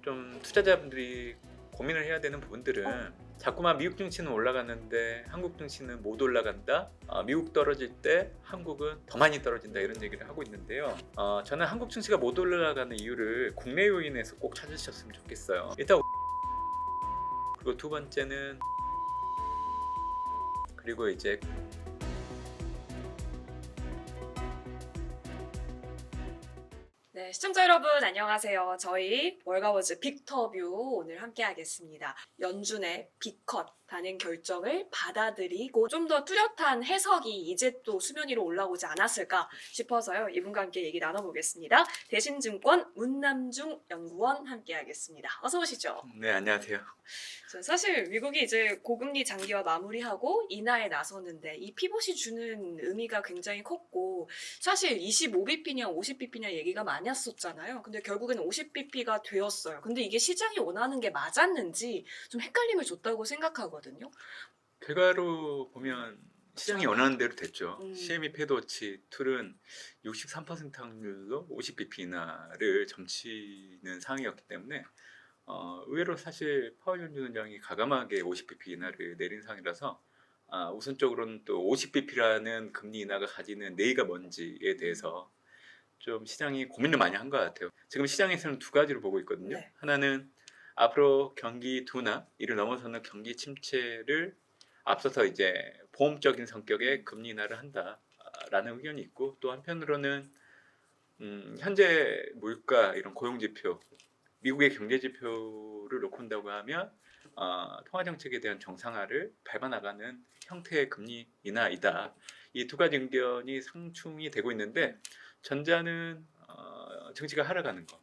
좀 투자자분들이 고민을 해야 되는 부분들은 어? 자꾸만 미국 증시는 올라가는데 한국 증시는 못 올라간다. 미국 떨어질 때 한국은 더 많이 떨어진다 이런 얘기를 하고 있는데요. 저는 한국 증시가 못 올라가는 이유를 국내 요인에서 꼭 찾으셨으면 좋겠어요. 일단 그리고 두 번째는 그리고 이제 네, 시청자 여러분 안녕하세요. 저희 월가워즈 빅터뷰 오늘 함께 하겠습니다. 연준의 빅컷하는 결정을 받아들이고 좀 더 뚜렷한 해석이 이제 또 수면 위로 올라오지 않았을까 싶어서요. 이분과 함께 얘기 나눠보겠습니다. 대신증권 문남중 연구원 함께 하겠습니다. 어서 오시죠. 네, 안녕하세요. 사실 미국이 이제 고금리 장기화 마무리하고 인하에 나섰는데 이 피봇이 주는 의미가 굉장히 컸고 사실 25bp냐 50bp냐 얘기가 많았었잖아요. 근데 결국에는 50bp가 되었어요. 근데 이게 시장이 원하는 게 맞았는지 좀 헷갈림을 줬다고 생각하거든요. 결과로 보면 시장이 원하는 대로 됐죠. 음. CME 패드워치 툴은 63% 확률로 50bp 인하를 점치는 상황이었기 때문에 의외로 사실 파월 연준위원장이 가감하게 50bp 인하를 내린 상황이라서 우선적으로는 또 50bp라는 금리 인하가 가지는 내의가 뭔지에 대해서 좀 시장이 고민을 많이 한 것 같아요. 지금 시장에서는 두 가지로 보고 있거든요. 네. 하나는 앞으로 경기 둔화, 이를 넘어서는 경기 침체를 앞서서 이제 보험적인 성격의 금리 인하를 한다라는 의견이 있고, 또 한편으로는 현재 물가 이런 고용 지표, 미국의 경제 지표를 놓고 본다고 하면 통화 정책에 대한 정상화를 밟아나가는 형태의 금리 인하이다. 이 두 가지 의견이 상충이 되고 있는데 전자는 증시가 하락하는 거,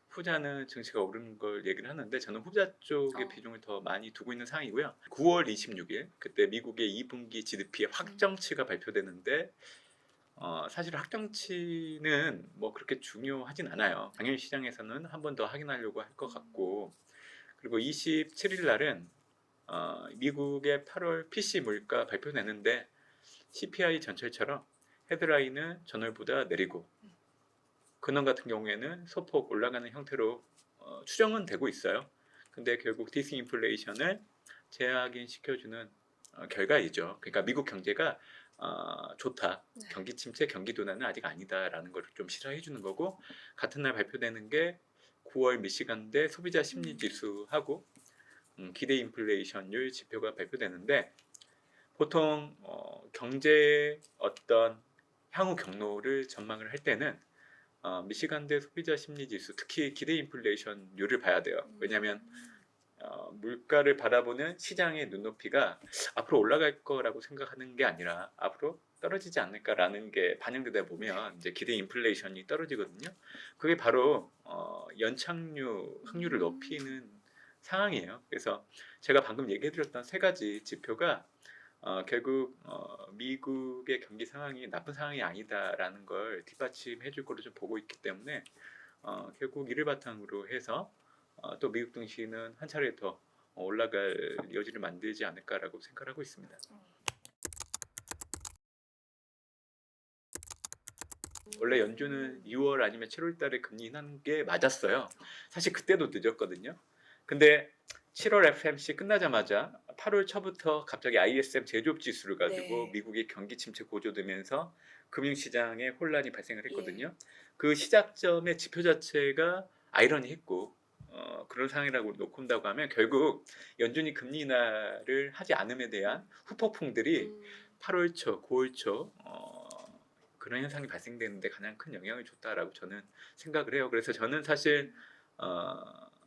후자는 증시가 오르는 걸 얘기를 하는데 저는 후자 쪽의 비중을 더 많이 두고 있는 상황이고요. 9월 26일 그때 미국의 2분기 GDP 확정치가 발표되는데 사실 확정치는 뭐 그렇게 중요하진 않아요. 당연히 시장에서는 한 번 더 확인하려고 할 것 같고, 그리고 27일 날은 미국의 8월 PC 물가 발표내는데 CPI 전철처럼 헤드라인은 전월보다 내리고 근원 같은 경우에는 소폭 올라가는 형태로 추정은 되고 있어요. 근데 결국 디스인플레이션을 재확인시켜주는 결과이죠. 그러니까 미국 경제가 좋다. 네. 경기 침체, 경기 둔화는 아직 아니다라는 걸 좀 실화해 주는 거고, 같은 날 발표되는 게 9월 미시간대 소비자 심리 지수하고 기대 인플레이션율 지표가 발표되는데, 보통 경제의 어떤 향후 경로를 전망을 할 때는 미시간대 소비자 심리 지수, 특히 기대 인플레이션율을 봐야 돼요. 왜냐하면 물가를 바라보는 시장의 눈높이가 앞으로 올라갈 거라고 생각하는 게 아니라 앞으로 떨어지지 않을까라는 게 반영되다 보면 이제 기대 인플레이션이 떨어지거든요. 그게 바로 연착륙 확률을 높이는 상황이에요. 그래서 제가 방금 얘기해드렸던 세 가지 지표가 결국 미국의 경기 상황이 나쁜 상황이 아니다라는 걸 뒷받침해 줄 거로 좀 보고 있기 때문에 결국 이를 바탕으로 해서 또 미국 증시는 한 차례 더 올라갈 여지를 만들지 않을까라고 생각하고 있습니다. 원래 연준은 6월 아니면 7월 달에 금리 인하는 게 맞았어요. 사실 그때도 늦었거든요. 근데 7월 FMC 끝나자마자 8월 초부터 갑자기 ISM 제조업 지수를 가지고 네. 미국의 경기 침체 고조되면서 금융시장에 혼란이 발생을 했거든요. 예. 그 시작점의 지표 자체가 아이러니했고 그런 상황이라고 놓고 본다고 하면 결국 연준이 금리 인하를 하지 않음에 대한 후폭풍들이 8월 초, 9월 초 그런 현상이 발생되는데 가장 큰 영향을 줬다라고 저는 생각을 해요. 그래서 저는 사실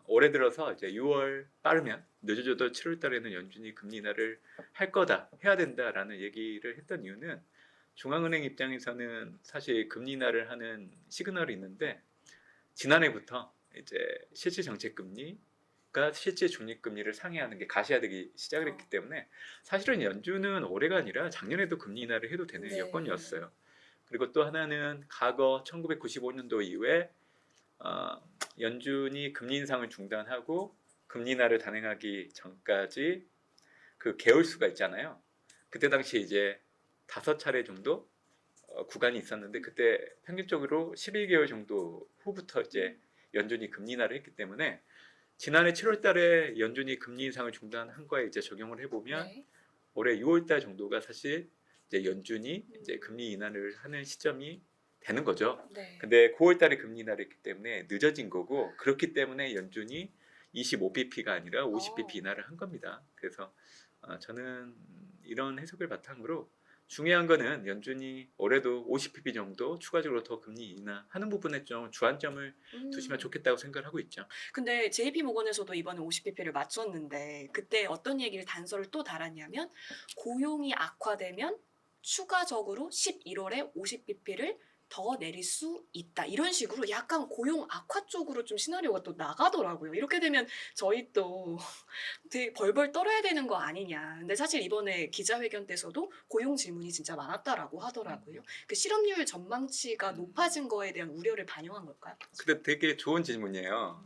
올해 들어서 이제 6월 빠르면 늦어져도 7월 달에는 연준이 금리 인하를 할 거다, 해야 된다라는 얘기를 했던 이유는 중앙은행 입장에서는 사실 금리 인하를 하는 시그널이 있는데 지난해부터 이제 실질 정책 금리가 실질 중립 금리를 상회하는 게 가시화되기 시작을 했기 때문에 사실은 연준은 올해가 아니라 작년에도 금리 인하를 해도 되는 네. 여건이었어요. 그리고 또 하나는 과거 1995년도 이후에 연준이 금리 인상을 중단하고 금리 인하를 단행하기 전까지 그 개월수가 있잖아요. 그때 당시에 이제 5차례 정도 구간이 있었는데 그때 평균적으로 11개월 정도 후부터 이제 연준이 금리 인하를 했기 때문에 지난해 7월 달에 연준이 금리 인상을 중단한 거에 이제 적용을 해보면 네. 올해 6월 달 정도가 사실 이제 연준이 이제 금리 인하를 하는 시점이 되는 거죠. 네. 근데 9월 달에 금리 인하를 했기 때문에 늦어진 거고 그렇기 때문에 연준이 25bp가 아니라 50bp 인하를 한 겁니다. 그래서 저는 이런 해석을 바탕으로 중요한 거는 연준이 올해도 50bp 정도 추가적으로 더 금리 인하하는 부분에 좀 주안점을 두시면 좋겠다고 생각을 하고 있죠. 근데 JP 모건에서도 이번에 50bp를 맞췄는데 그때 어떤 얘기를 단서를 또 달았냐면 고용이 악화되면 추가적으로 11월에 50bp를 더 내릴 수 있다. 이런 식으로 약간 고용 악화 쪽으로 좀 시나리오가 또 나가더라고요. 이렇게 되면 저희 또 되게 벌벌 떨어야 되는 거 아니냐. 근데 사실 이번에 기자회견 때서도 고용 질문이 진짜 많았다라고 하더라고요. 그 실업률 전망치가 높아진 거에 대한 우려를 반영한 걸까요? 근데 되게 좋은 질문이에요.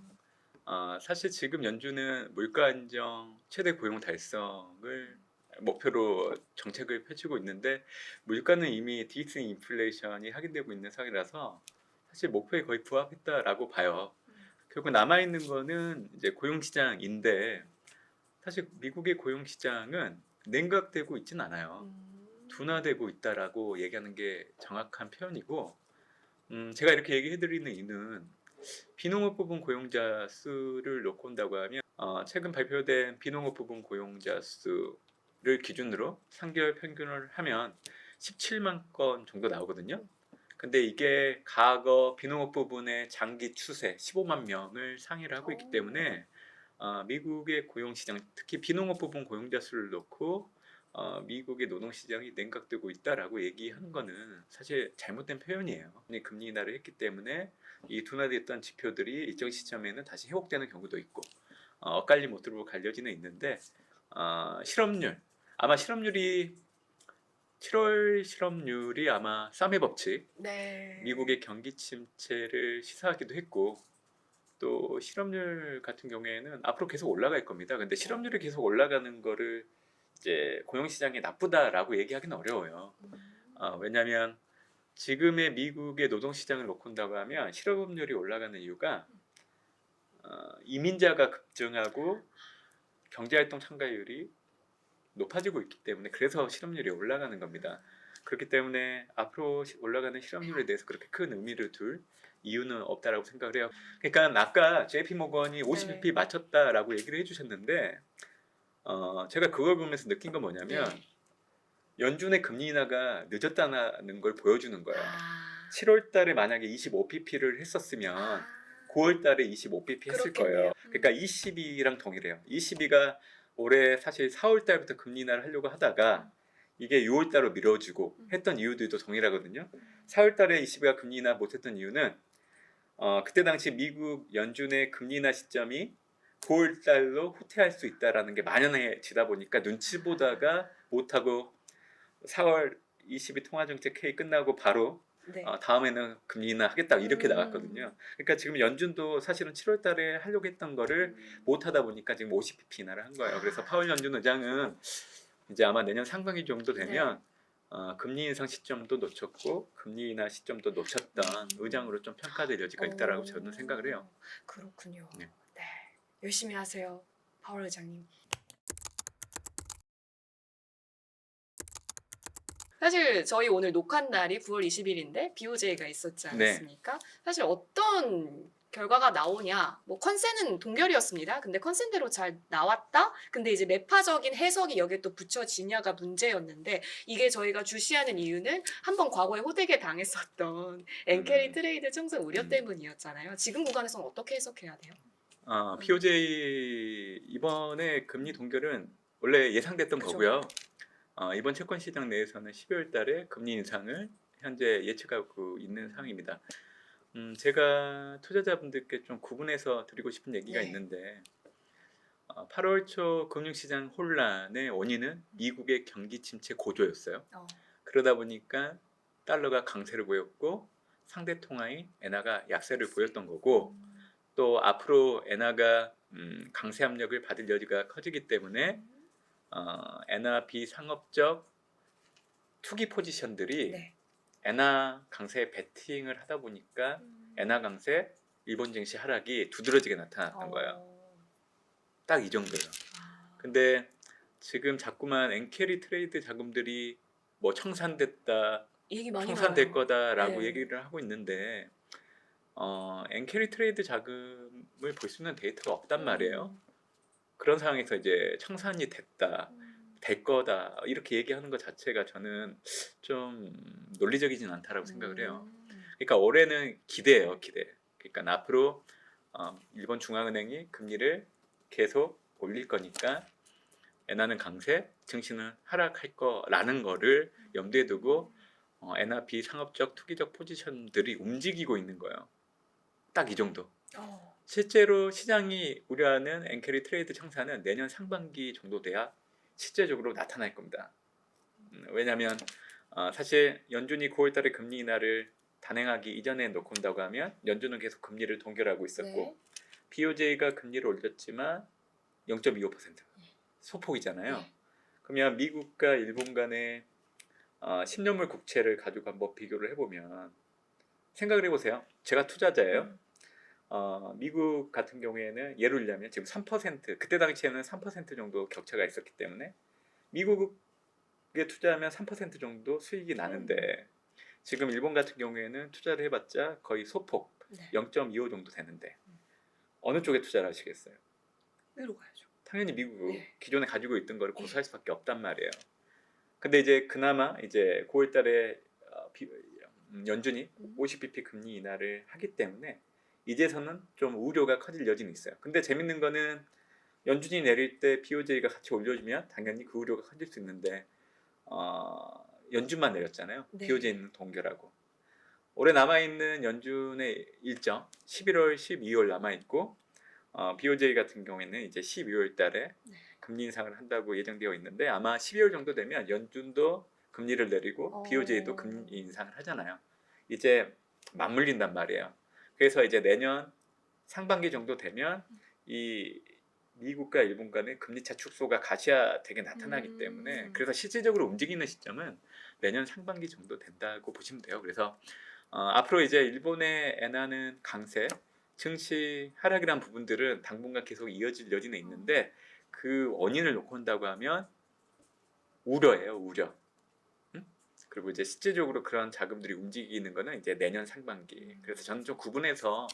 사실 지금 연준은 물가 안정, 최대 고용 달성을 목표로 정책을 펼치고 있는데 물가는 이미 디슨 인플레이션이 확인되고 있는 상황이라서 사실 목표에 거의 부합했다라고 봐요. 결국 남아 있는 거는 이제 고용 시장인데 사실 미국의 고용 시장은 냉각되고 있진 않아요. 둔화되고 있다라고 얘기하는 게 정확한 표현이고, 제가 이렇게 얘기해드리는 이유는 비농업 부분 고용자 수를 놓고 온다고 하면 최근 발표된 비농업 부분 고용자 수를 기준으로 3개월 평균을 하면 17만 건 정도 나오거든요. 근데 이게 과거 비농업 부분의 장기 추세 15만 명을 상회를 하고 있기 때문에 미국의 고용시장, 특히 비농업 부분 고용자 수를 놓고 미국의 노동시장이 냉각되고 있다라고 얘기하는 거는 사실 잘못된 표현이에요. 금리 인하를 했기 때문에 이 둔화됐던 지표들이 일정 시점에는 다시 회복되는 경우도 있고 엇갈린 모습으로 갈려지는 있는데 실업률, 아마 실업률이 7월 실업률이 아마 쌈의 법칙, 네. 미국의 경기 침체를 시사하기도 했고 또 실업률 같은 경우에는 앞으로 계속 올라갈 겁니다. 근데 실업률이 계속 올라가는 거를 이제 고용시장이 나쁘다라고 얘기하기는 어려워요. 왜냐하면 지금의 미국의 노동시장을 놓고 본다고 하면 실업률이 올라가는 이유가 이민자가 급증하고 경제활동 참가율이 높아지고 있기 때문에 그래서 실업률이 올라가는 겁니다. 그렇기 때문에 앞으로 올라가는 실업률에 대해서 그렇게 큰 의미를 둘 이유는 없다라고 생각을 해요. 그러니까 아까 JP 모건이 50bp 맞췄다라고 얘기를 해주셨는데 제가 그걸 보면서 느낀 건 뭐냐면 연준의 금리 인하가 늦었다는 걸 보여주는 거예요. 7월 달에 만약에 25pp를 했었으면 9월 달에 25pp 했을 거예요. 그러니까 22랑 동일해요. 22가 올해 사실 4월 달부터 금리 인하를 하려고 하다가 이게 6월 달로 미뤄지고 했던 이유들도 동일하거든요. 4월 달에 22가 금리 인하 못했던 이유는 그때 당시 미국 연준의 금리 인하 시점이 9월 달로 후퇴할 수 있다라는 게 만연해지다 보니까 눈치 보다가 못하고 4월 22 통화정책 회의 끝나고 바로 다음에는 금리 인하 하겠다 이렇게 나갔거든요. 그러니까 지금 연준도 사실은 7월 달에 하려고 했던 거를 못 하다 보니까 지금 50bp 인하를 한 거예요. 그래서 파월 연준 의장은 이제 아마 내년 상반기 정도 되면 금리 인상 시점도 놓쳤고 금리 인하 시점도 놓쳤던 의장으로 좀 평가될 여지가 있다라고 저는 생각을 해요. 그렇군요. 네. 네. 열심히 하세요, 파월 의장님. 사실 저희 오늘 녹화 날이 9월 20일인데 BOJ가 있었지 않았습니까? 사실 어떤 결과가 나오냐, 뭐 컨센은 동결이었습니다. 근데 컨센대로 잘 나왔다? 근데 이제 매파적인 해석이 여기에 또 붙여지냐가 문제였는데 이게 저희가 주시하는 이유는 한번 과거에 호되게 당했었던 엔캐리 트레이드 청산 우려 때문이었잖아요. 지금 구간에서는 어떻게 해석해야 돼요? BOJ 이번에 금리 동결은 원래 예상됐던 그죠. 거고요. 이번 채권 시장 내에서는 12월 달에 금리 인상을 현재 예측하고 있는 상황입니다. 제가 투자자분들께 좀 구분해서 드리고 싶은 얘기가 있는데 8월 초 금융시장 혼란의 원인은 미국의 경기 침체 고조였어요. 그러다 보니까 달러가 강세를 보였고 상대 통화인 엔화가 약세를 보였던 거고 또 앞으로 엔화가 강세 압력을 받을 여지가 커지기 때문에 엔화 비상업적 투기 포지션들이 엔화 강세에 베팅을 하다 보니까 엔화 강세, 일본 증시 하락이 두드러지게 나타났던 거예요. 딱 이 정도예요. 근데 지금 자꾸만 엔캐리 트레이드 자금들이 뭐 청산됐다, 얘기 많이 청산될 나와요. 거다라고 네. 얘기를 하고 있는데 엔캐리 트레이드 자금을 볼 수 있는 데이터가 없단 말이에요. 그런 상황에서 이제 청산이 됐다, 될 거다 이렇게 얘기하는 것 자체가 저는 좀 논리적이진 않다라고 생각을 해요. 그러니까 올해는 기대예요, 기대. 그러니까 앞으로 일본 중앙은행이 금리를 계속 올릴 거니까 엔화는 강세, 증시는 하락할 거라는 거를 염두에 두고 엔화 비상업적 투기적 포지션들이 움직이고 있는 거예요. 딱 이 정도. 실제로 시장이 우려하는 엔캐리 트레이드 청산은 내년 상반기 정도 돼야 실제적으로 나타날 겁니다. 왜냐하면 사실 연준이 9월달에 금리 인하를 단행하기 이전에 놓고 온다고 하면 연준은 계속 금리를 동결하고 있었고 BOJ가 금리를 올렸지만 0.25% 소폭이잖아요. 네. 그러면 미국과 일본 간의 10년물 국채를 가지고 한번 비교를 해보면 생각을 해보세요. 제가 투자자예요. 미국 같은 경우에는 예를 들자면 지금 3% 그때 당시에는 3% 정도 격차가 있었기 때문에 미국에 투자하면 3% 정도 수익이 나는데 지금 일본 같은 경우에는 투자를 해봤자 거의 소폭 0.25 정도 되는데 어느 쪽에 투자를 하시겠어요? 위로 가야죠. 당연히 미국 네. 기존에 가지고 있던 거를 고수할 수밖에 없단 말이에요. 근데 이제 그나마 이제 9월달에 연준이 50bp 금리 인하를 하기 때문에 이제서는 좀 우려가 커질 여지는 있어요. 근데 재밌는 거는 연준이 내릴 때 BOJ가 같이 올려주면 당연히 그 우려가 커질 수 있는데 연준만 내렸잖아요. 네. BOJ는 동결하고 올해 남아있는 연준의 일정 11월, 12월 남아있고 BOJ 같은 경우에는 이제 12월 달에 금리 인상을 한다고 예정되어 있는데 아마 12월 정도 되면 연준도 금리를 내리고 BOJ도 금리 인상을 하잖아요. 이제 맞물린단 말이에요. 그래서 이제 내년 상반기 정도 되면 이 미국과 일본 간의 금리차 축소가 가시화되게 나타나기 때문에 그래서 실질적으로 움직이는 시점은 내년 상반기 정도 된다고 보시면 돼요. 그래서 앞으로 이제 일본의 엔화는 강세, 증시 하락이란 부분들은 당분간 계속 이어질 여지는 있는데 그 원인을 놓고 한다고 하면 우려예요, 우려. 그리고 이제 실질적으로 그런 자금들이 움직이는 거는 이제 내년 상반기. 그래서 저는 좀 구분해서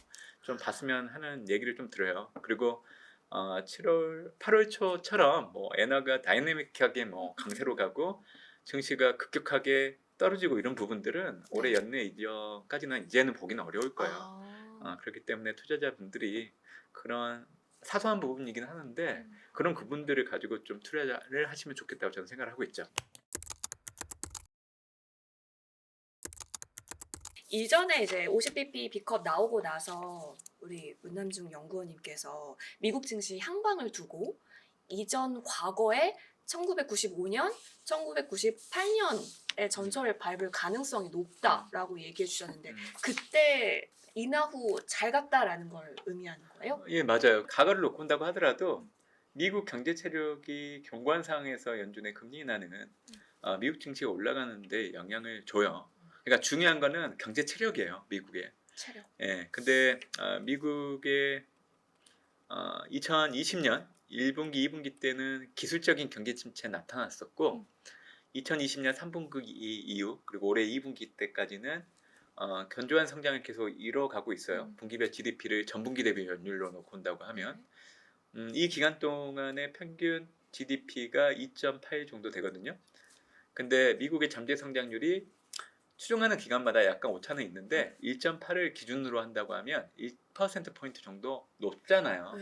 좀 봤으면 하는 얘기를 좀 들어요. 그리고 8월 초처럼 뭐 엔화가 다이내믹하게 뭐 강세로 가고 증시가 급격하게 떨어지고 이런 부분들은 올해 연내 이전까지는 이제는 보기는 어려울 거예요. 그렇기 때문에 투자자분들이 그런 사소한 부분이긴 하는데 그런 부분들을 가지고 좀 투자를 하시면 좋겠다고 저는 생각을 하고 있죠. 이전에 이제 50bp B컵 나오고 나서 우리 문남중 연구원님께서 미국 증시 향방을 두고 이전 과거에 1995년, 1998년에 전철을 밟을 가능성이 높다라고 얘기해 주셨는데 그때 인하 후 잘 갔다라는 걸 의미하는 거예요? 예, 맞아요. 가가를 놓고 온다고 하더라도 미국 경제 체력이 견고한 상황에서 연준의 금리 인하는 미국 증시가 올라가는데 영향을 줘요. 그러니까 중요한 거는 경제 체력이에요, 미국의. 체력. 예, 근데 미국의 2020년 1분기, 2분기 때는 기술적인 경제 침체 나타났었고 2020년 3분기 이후 그리고 올해 2분기 때까지는 견조한 성장을 계속 이뤄가고 있어요. 분기별 GDP를 전분기 대비 연율로 놓고 온다고 하면 이 기간 동안의 평균 GDP가 2.8 정도 되거든요. 근데 미국의 잠재 성장률이 추정하는 기간마다 약간 오차는 있는데 1.8을 기준으로 한다고 하면 1%포인트 정도 높잖아요.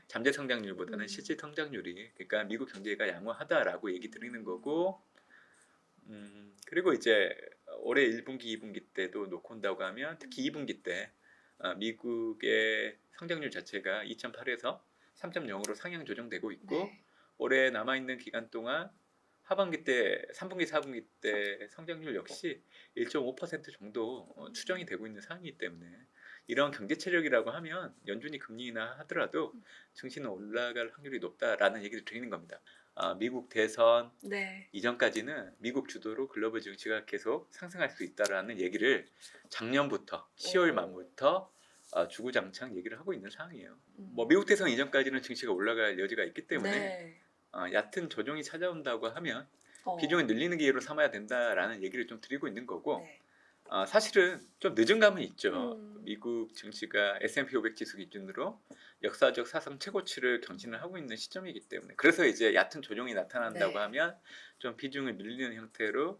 잠재 성장률보다는 실질 성장률이. 그러니까 미국 경제가 양호하다라고 얘기 드리는 거고 그리고 이제 올해 1분기, 2분기 때도 놓고 온다고 하면 특히 2분기 때 미국의 성장률 자체가 2.8에서 3.0으로 상향 조정되고 있고 올해 남아있는 기간 동안 하반기 때 3분기, 4분기 때 성장률 역시 1.5% 정도 추정이 되고 있는 상황이기 때문에 이런 경제 체력이라고 하면 연준이 금리 인하 하더라도 증시는 올라갈 확률이 높다라는 얘기를 드리는 겁니다. 미국 대선 이전까지는 미국 주도로 글로벌 증시가 계속 상승할 수 있다라는 얘기를 작년부터 10월 말부터 주구장창 얘기를 하고 있는 상황이에요. 음. 뭐 미국 대선 이전까지는 증시가 올라갈 여지가 있기 때문에 네. 얕은 조정이 찾아온다고 하면 어. 비중을 늘리는 기회로 삼아야 된다라는 얘기를 좀 드리고 있는 거고 네. 사실은 좀 늦은 감은 있죠. 음. 미국 증시가 S&P 500 지수 기준으로 역사적 사상 최고치를 경신을 하고 있는 시점이기 때문에 그래서 이제 얕은 조정이 나타난다고 네. 하면 좀 비중을 늘리는 형태로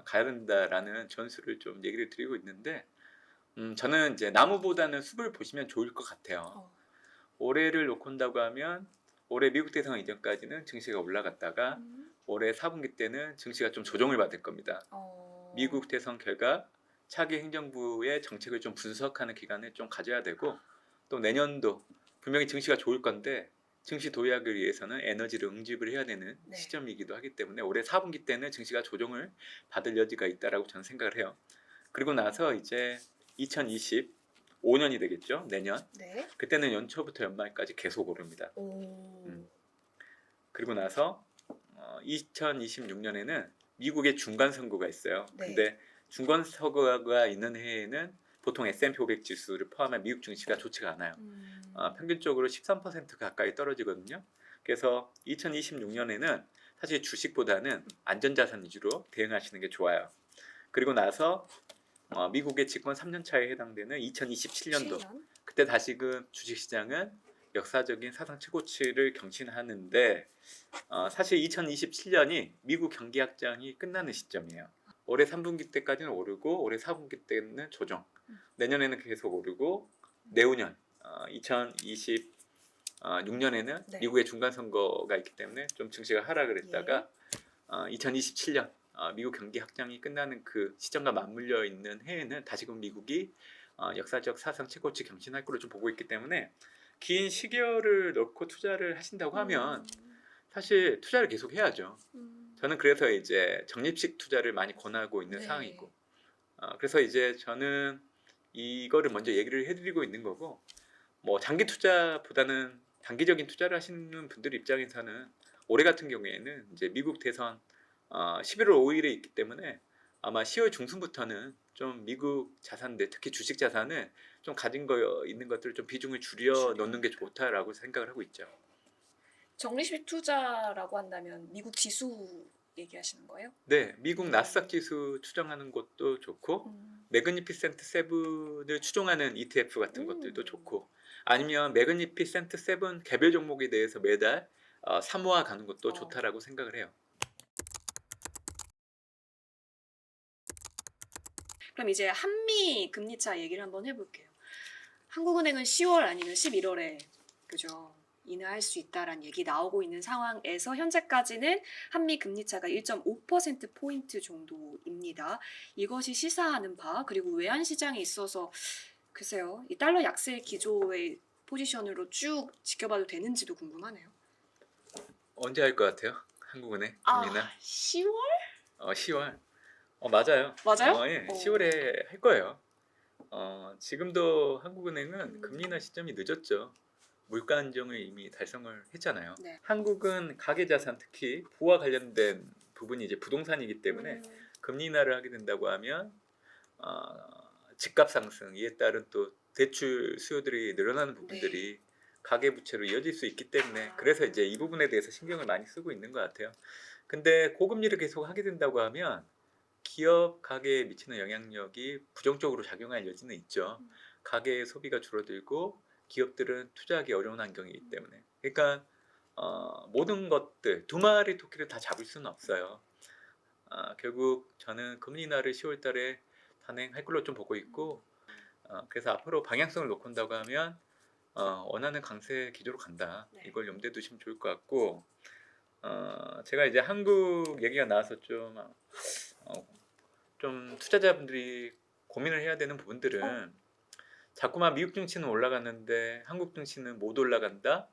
가야 된다라는 전술을 좀 얘기를 드리고 있는데 저는 이제 나무보다는 숲을 보시면 좋을 것 같아요. 어. 올해를 놓고 본다고 하면 올해 미국 대선 이전까지는 증시가 올라갔다가 음. 올해 4분기 때는 증시가 좀 조정을 받을 겁니다. 어. 미국 대선 결과 차기 행정부의 정책을 좀 분석하는 기간을 좀 가져야 되고 또 내년도 분명히 증시가 좋을 건데 증시 도약을 위해서는 에너지를 응집을 해야 되는 네. 시점이기도 하기 때문에 올해 4분기 때는 증시가 조정을 받을 여지가 있다라고 저는 생각을 해요. 그리고 나서 이제 2025년이 되겠죠. 내년. 네. 그때는 연초부터 연말까지 계속 오릅니다. 오. 그리고 나서 2026년에는 미국의 중간 선거가 있어요. 네. 근데 중간 선거가 있는 해에는 보통 S&P 500 지수를 포함한 미국 증시가 좋지가 않아요. 평균적으로 13% 가까이 떨어지거든요. 그래서 2026년에는 사실 주식보다는 안전자산 위주로 대응하시는 게 좋아요. 그리고 나서 미국의 집권 3년 차에 해당되는 2027년도 7년? 그때 다시금 주식시장은 역사적인 사상 최고치를 경신하는데 사실 2027년이 미국 경기 확장이 끝나는 시점이에요. 올해 3분기 때까지는 오르고 올해 4분기 때는 조정. 내년에는 계속 오르고 내후년 2026년에는 네. 미국의 중간 선거가 있기 때문에 좀 증시가 하락을 했다가 2027년 미국 경기 확장이 끝나는 그 시점과 맞물려 있는 해에는 다시금 미국이 역사적 사상 최고치 경신할 거로 좀 보고 있기 때문에 긴 시계열을 넣고 투자를 하신다고 하면 사실 투자를 계속 해야죠. 저는 그래서 이제 적립식 투자를 많이 권하고 있는 네. 상황이고 그래서 이제 저는 이거를 먼저 얘기를 해드리고 있는 거고 뭐 장기 투자보다는 단기적인 투자를 하시는 분들 입장에서는 올해 같은 경우에는 이제 미국 대선 11월 5일에 있기 때문에 아마 10월 중순부터는 좀 미국 자산들 특히 주식 자산을 좀 가진 거 있는 것들을 좀 비중을 줄여 넣는 게 좋다라고 생각을 하고 있죠. 적립식 투자라고 한다면 미국 지수 얘기하시는 거예요? 네, 미국 나스닥 지수 추정하는 것도 좋고 매그니피센트 세븐을 추종하는 ETF 같은 것들도 좋고 아니면 매그니피센트 세븐 개별 종목에 대해서 매달 사모아 가는 것도 좋다라고 생각을 해요. 그럼 이제 한미 금리차 얘기를 한번 해볼게요. 한국은행은 10월 아니면 11월에 그죠? 인하할 수 있다라는 얘기 나오고 있는 상황에서 현재까지는 한미 금리차가 1.5% 포인트 정도입니다. 이것이 시사하는 바 그리고 외환 시장에 있어서 글쎄요. 이 달러 약세 기조의 포지션으로 쭉 지켜봐도 되는지도 궁금하네요. 언제 할 것 같아요? 한국은행 금리나 10월? 10월. 맞아요. 맞아요? 예, 10월에 할 거예요. 지금도 한국은행은 금리 인하 시점이 늦었죠. 물가 안정을 이미 달성을 했잖아요. 네. 한국은 가계자산 특히 부와 관련된 부분이 이제 부동산이기 때문에 금리 인하를 하게 된다고 하면 집값 상승 이에 따른 또 대출 수요들이 늘어나는 부분들이 가계 부채로 이어질 수 있기 때문에 그래서 이제 이 부분에 대해서 신경을 많이 쓰고 있는 것 같아요. 근데 고금리를 계속 하게 된다고 하면 기업 가계에 미치는 영향력이 부정적으로 작용할 여지는 있죠. 가계의 소비가 줄어들고 기업들은 투자하기 어려운 환경이기 때문에 그러니까 모든 것들 두 마리 토끼를 다 잡을 수는 없어요. 결국 저는 금리 인하를 10월 달에 단행할 걸로 좀 보고 있고 그래서 앞으로 방향성을 놓고 본다고 하면 원하는 강세 기조로 간다. 이걸 염두에 두시면 좋을 것 같고 제가 이제 한국 얘기가 나와서 좀 투자자분들이 고민을 해야 되는 부분들은 자꾸만 미국 증시는 올라갔는데 한국 증시는 못 올라간다.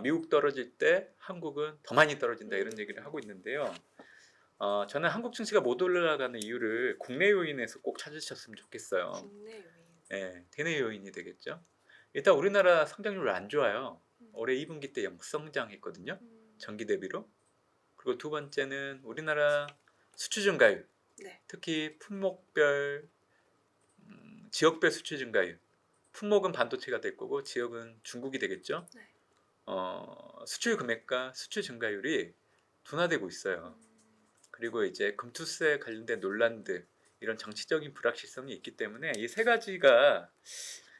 미국 떨어질 때 한국은 더 많이 떨어진다 이런 얘기를 하고 있는데요. 저는 한국 증시가 못 올라가는 이유를 국내 요인에서 꼭 찾으셨으면 좋겠어요. 국내 요인. 네, 대내 요인이 되겠죠. 일단 우리나라 성장률 안 좋아요. 올해 2분기 때 역성장했거든요. 전기 대비로. 그리고 두 번째는 우리나라 수출 증가율, 특히 품목별, 지역별 수출 증가율 품목은 반도체가 될 거고 지역은 중국이 되겠죠. 네. 수출 금액과 수출 증가율이 둔화되고 있어요. 그리고 이제 금투세 관련된 논란들 이런 정치적인 불확실성이 있기 때문에 이 세 가지가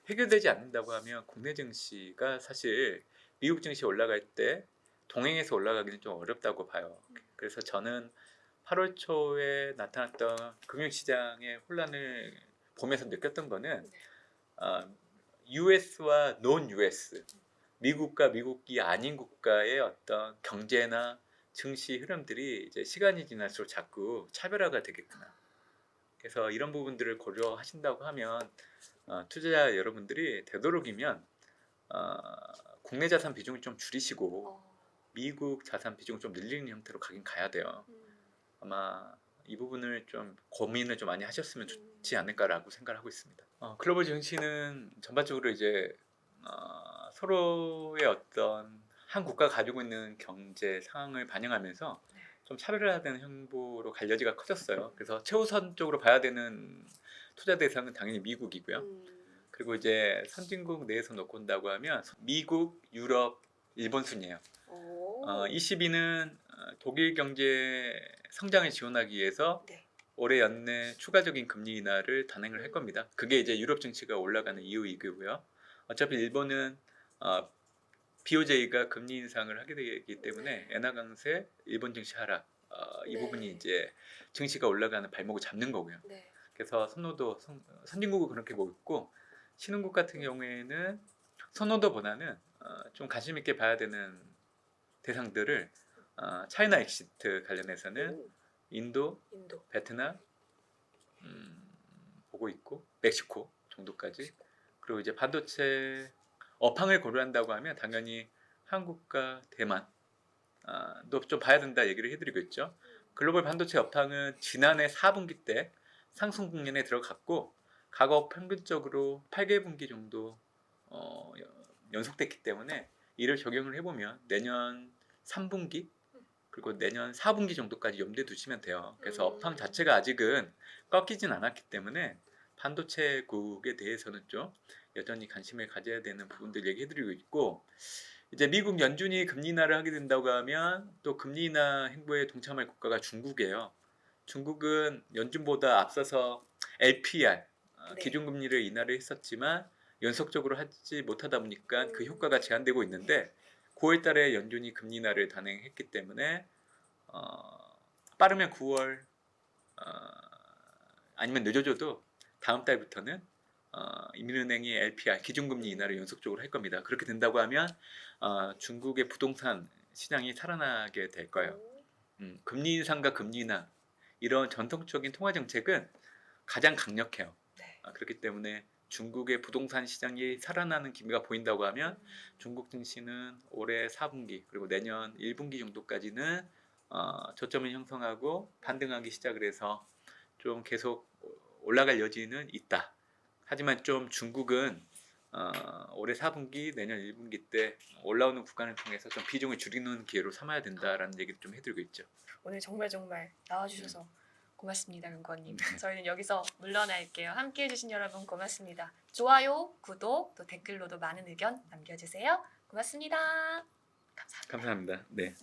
해결되지 않는다고 하면 국내 증시가 사실 미국 증시 올라갈 때 동행해서 올라가기는 좀 어렵다고 봐요. 그래서 저는 8월 초에 나타났던 금융시장의 혼란을 보면서 느꼈던 거는 US와 논 US 미국과 미국이 아닌 국가의 어떤 경제나 증시 흐름들이 이제 시간이 지날수록 자꾸 차별화가 되겠구나. 그래서 이런 부분들을 고려하신다고 하면 투자자 여러분들이 되도록이면 국내 자산 비중을 좀 줄이시고 미국 자산 비중을 좀 늘리는 형태로 가긴 가야 돼요. 아마 이 부분을 좀 고민을 좀 많이 하셨으면 좋지 않을까라고 생각을 하고 있습니다. 글로벌 증시는 전반적으로 이제 서로의 어떤 한 국가가 가지고 있는 경제 상황을 반영하면서 좀 차별화되는 형보로 갈 여지가 커졌어요. 그래서 최우선적으로 봐야 되는 투자 대상은 당연히 미국이고요. 그리고 이제 선진국 내에서 놓고 온다고 하면 미국, 유럽, 일본 순이에요. 22는 독일 경제 성장을 지원하기 위해서 네. 올해 연내 추가적인 금리 인하를 단행을 할 겁니다. 그게 이제 유럽 증시가 올라가는 이유이고요. 어차피 일본은 BOJ가 금리 인상을 하게 되기 때문에 엔화 강세, 일본 증시 하락 이 부분이 이제 증시가 올라가는 발목을 잡는 거고요. 그래서 선호도 선진국은 그렇게 보고 있고 신흥국 같은 경우에는 선호도보다는 좀 관심 있게 봐야 되는 대상들을 차이나 엑시트 관련해서는 인도, 베트남 보고 있고 멕시코 정도까지. 그리고 이제 반도체 업황을 고려한다고 하면 당연히 한국과 대만 좀 봐야 된다 얘기를 해드리고 있죠. 글로벌 반도체 업황은 지난해 4분기 때 상승 국면에 들어갔고 과거 평균적으로 8개분기 정도 연속됐기 때문에 이를 적용을 해보면 내년 3분기 그리고 내년 4분기 정도까지 염두에 두시면 돼요. 그래서 업황 자체가 아직은 꺾이진 않았기 때문에 반도체국에 대해서는 좀 여전히 관심을 가져야 되는 부분들 얘기해드리고 있고 이제 미국 연준이 금리 인하를 하게 된다고 하면 또 금리 인하 행보에 동참할 국가가 중국이에요. 중국은 연준보다 앞서서 LPR 기준금리를 인하를 했었지만 연속적으로 하지 못하다 보니까 그 효과가 제한되고 있는데 9월 달에 연준이 금리 인하를 단행했기 때문에 빠르면 9월 아니면 늦어져도 다음 달부터는 인민은행이 LPR 기준금리 인하를 연속적으로 할 겁니다. 그렇게 된다고 하면 중국의 부동산 시장이 살아나게 될 거예요. 금리 인상과 금리 인하 이런 전통적인 통화 정책은 가장 강력해요. 그렇기 때문에 중국의 부동산 시장이 살아나는 기미가 보인다고 하면 중국 증시는 올해 4분기 그리고 내년 1분기 정도까지는 저점을 형성하고 반등하기 시작을 해서 좀 계속 올라갈 여지는 있다. 하지만 좀 중국은 올해 4분기 내년 1분기 때 올라오는 구간을 통해서 좀 비중을 줄이는 기회로 삼아야 된다라는 얘기를 좀 해드리고 있죠. 오늘 정말 나와주셔서 고맙습니다, 연구원님. 저희는 여기서 물러날게요. 함께해 주신 여러분 고맙습니다. 좋아요, 구독, 또 댓글로도 많은 의견 남겨주세요. 고맙습니다. 감사합니다. 감사합니다. 네.